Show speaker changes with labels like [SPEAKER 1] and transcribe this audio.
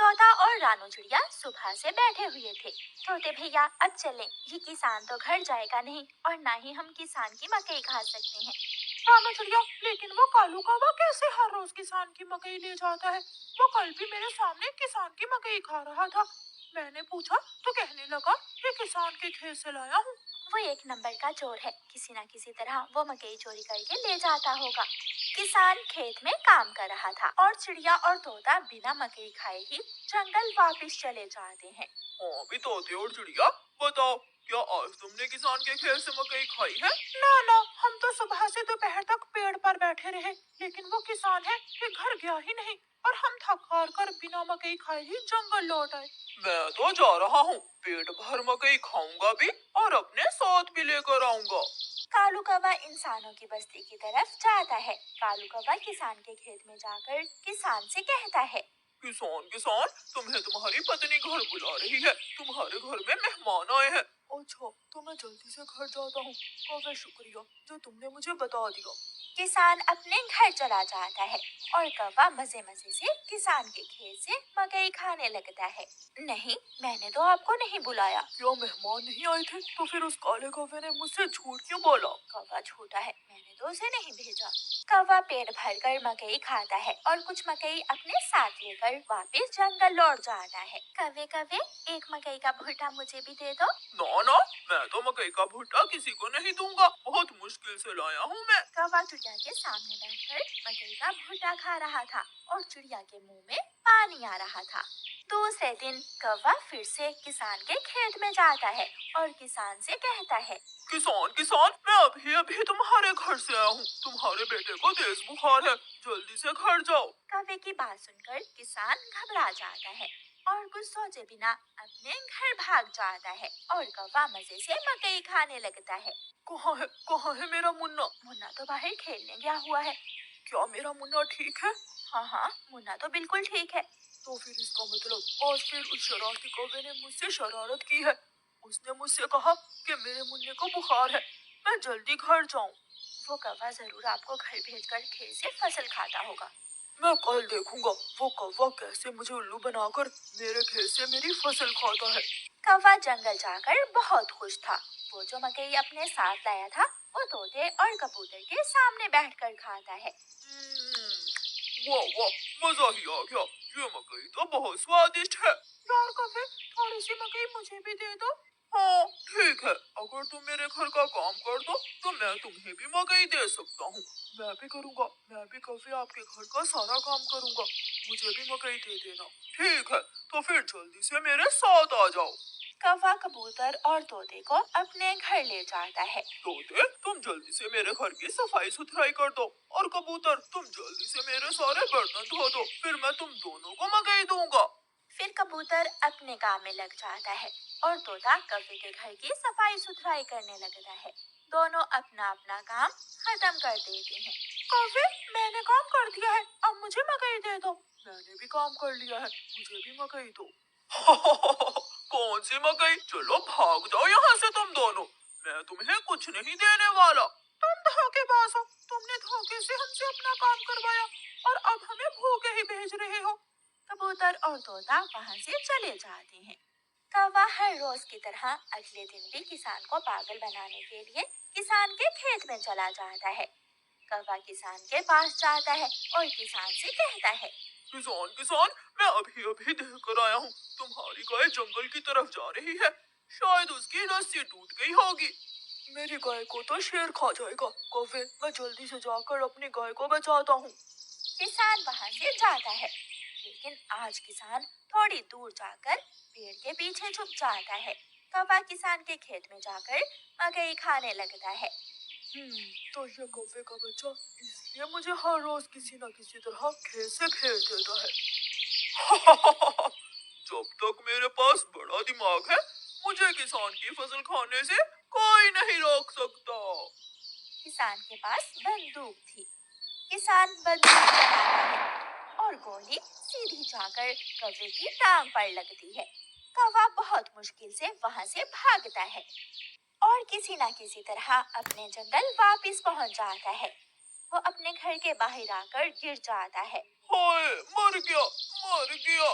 [SPEAKER 1] तोता और रानू चिड़िया सुबह से बैठे हुए थे। तोते भैया अब चलें, ये किसान तो घर जाएगा नहीं और ना ही हम किसान की मकई खा सकते हैं।
[SPEAKER 2] रानू चिड़िया, लेकिन वो कालू कौवा कैसे हर रोज किसान की मकई ले जाता है? वो कल भी मेरे सामने किसान की मकई खा रहा था। मैंने पूछा तो कहने लगा ये किसान के खेत से लाया हूँ।
[SPEAKER 1] वो एक नंबर का चोर है, किसी न किसी तरह वो मकई चोरी करके ले जाता होगा। किसान खेत में काम कर रहा था और चिड़िया और तोता बिना मकई खाए ही जंगल वापस चले जाते हैं।
[SPEAKER 2] हाँ भी तोते और चिड़िया, बताओ क्या आज तुमने किसान के खेत से मकई खाई है? ना ना, हम तो सुबह से दोपहर तक पेड़ पर बैठे रहे, लेकिन वो किसान है कि घर गया ही नहीं और हम थक हार कर बिना मकई खाए ही जंगल लौट आए। मैं तो जा रहा हूँ, पेट भर मकई खाऊंगा भी और अपने साथ भी लेकर आऊंगा।
[SPEAKER 1] कालू कौवा इंसानों की बस्ती की तरफ जाता है। कालू कौवा किसान के खेत में जाकर किसान से कहता है,
[SPEAKER 2] किसान किसान, तुम्हें तुम्हारी पत्नी घर बुला रही है, तुम्हारे घर में मेहमान आए हैं। अच्छा, तो मैं जल्दी से घर जाता हूँ। कौवे शुक्रिया जो तुमने मुझे बता दिया।
[SPEAKER 1] किसान अपने घर चला जाता है और कौवा मजे मजे से किसान के खेत से मकई खाने लगता है। नहीं, मैंने तो आपको नहीं बुलाया।
[SPEAKER 2] क्या मेहमान नहीं आए थे? तो फिर उस काले कौवे ने मुझसे झूठ क्यों बोला?
[SPEAKER 1] कौवा झूठा है, मैंने तो उसे नहीं भेजा। कौवा पेट भरकर मकई खाता है और कुछ मकई अपने साथ लेकर वापस जंगल लौट जाता है। कौवे कौवे, एक मकई का भुट्टा मुझे भी दे दो।
[SPEAKER 2] ना ना, मैं तो मकई का भुट्टा किसी को नहीं दूंगा, बहुत मुश्किल से लाया हूँ मैं।
[SPEAKER 1] कौवा चिड़िया के सामने बैठकर मकई का भुट्टा खा रहा था और चिड़िया के मुंह में पानी आ रहा था। दूसरे दिन कौवा फिर से किसान के खेत में जाता है और किसान से कहता है,
[SPEAKER 2] किसान किसान, मैं अभी अभी तुम्हारे घर से आया हूँ, तुम्हारे बेटे को तेज बुखार है, जल्दी से घर जाओ।
[SPEAKER 1] कौवे की बात सुनकर किसान घबरा जाता है और कुछ सोचे बिना अपने घर भाग जाता है और कौवा मजे से मकई खाने लगता है।
[SPEAKER 2] कहाँ है मेरा मुन्ना?
[SPEAKER 1] मुन्ना तो बाहर खेलने गया हुआ है।
[SPEAKER 2] क्या मेरा मुन्ना ठीक है?
[SPEAKER 1] हाँ हाँ, मुन्ना तो बिल्कुल ठीक है।
[SPEAKER 2] तो फिर इसका मतलब आज फिर उस शरारती कौवे ने मुझसे शरारत की है। उसने मुझसे कहा कि मेरे मुन्ने को बुखार है, मैं जल्दी घर जाऊं।
[SPEAKER 1] वो कौवा जरूर आपको घर भेजकर खेत से फसल खाता होगा।
[SPEAKER 2] मैं कल देखूंगा वो कौवा कैसे मुझे उल्लू बनाकर मेरे खेत से मेरी फसल खाता है।
[SPEAKER 1] कौवा जंगल जाकर बहुत खुश था। वो जो मकई अपने साथ लाया था वो तोते और कबूतर के सामने बैठकर खाता है।
[SPEAKER 2] वाह वाह, मजा ही आ गया, ये मकई तो बहुत स्वादिष्ट है। यार कौवे, थोड़ी सी मकई मुझे भी दे दो। हाँ ठीक है, अगर तुम मेरे घर का काम कर दो तो मैं तुम्हें भी मकई दे सकता हूँ। मैं भी करूँगा, मैं भी कभी आपके घर का सारा काम करूँगा, मुझे भी मकई दे देना। ठीक है, तो फिर जल्दी से मेरे साथ आ जाओ।
[SPEAKER 1] कौवा कबूतर और तोते को अपने घर ले जाता है।
[SPEAKER 2] तोते, तुम जल्दी से मेरे घर की सफाई सुथराई कर दो और कबूतर तुम जल्दी से मेरे सारे बर्तन धो दो, फिर मैं तुम दोनों को मकई दूंगा।
[SPEAKER 1] फिर कबूतर अपने काम में लग जाता है और तोता कौवे के घर की सफाई सुथराई करने लगता है। दोनों अपना अपना काम खत्म कर देते हैं।
[SPEAKER 2] कौवे, मैंने काम कर दिया है, अब मुझे मकई दे दो। मैंने भी काम कर लिया है, मुझे भी मकई दो। कौन सी मकई? चलो भाग जाओ यहाँ से तुम दोनों, मैं तुम्हें कुछ नहीं देने वाला। तुम धोखेबाज हो, तुमने धोखे से हमसे अपना काम करवाया और अब हमें भूखे ही भेज रहे हो।
[SPEAKER 1] कबूतर और तोता वहाँ से चले जाते हैं। कौवा हर रोज की तरह अगले दिन भी किसान को पागल बनाने के लिए किसान के खेत में चला जाता है। कौवा किसान के पास जाता है और किसान से कहता है,
[SPEAKER 2] किसान किसान, मैं अभी अभी देख कर आया हूँ, तुम्हारी गाय जंगल की तरफ जा रही है, शायद उसकी रस्सी टूट गई होगी। मेरी गाय को तो शेर खा जाएगा। कौवे, मैं जल्दी से जाकर अपनी गाय को बचाता हूँ।
[SPEAKER 1] किसान वहाँ से जाता है, लेकिन आज किसान थोड़ी दूर जाकर पेड़ के पीछे छुप जाता है। कौवा किसान के खेत में जाकर मकई खाने लगता है।
[SPEAKER 2] तो ये कौवे का बच्चा इसलिए मुझे हर रोज किसी न किसी तरह खेत से भेज देता है। जब तक मेरे पास बड़ा दिमाग है, मुझे किसान की फसल खाने से कोई नहीं रोक सकता।
[SPEAKER 1] किसान के पास बंदूक थी। किसान बंदूक चलाता है और गोली सीधी जाकर कौवे की टांग पर लगती है। कौवा बहुत मुश्किल से वहाँ से भागता है और किसी न किसी तरह अपने जंगल वापस पहुँच जाता है। वो अपने घर के बाहर आकर गिर जाता है।
[SPEAKER 2] हाय, मर गया, मर गया।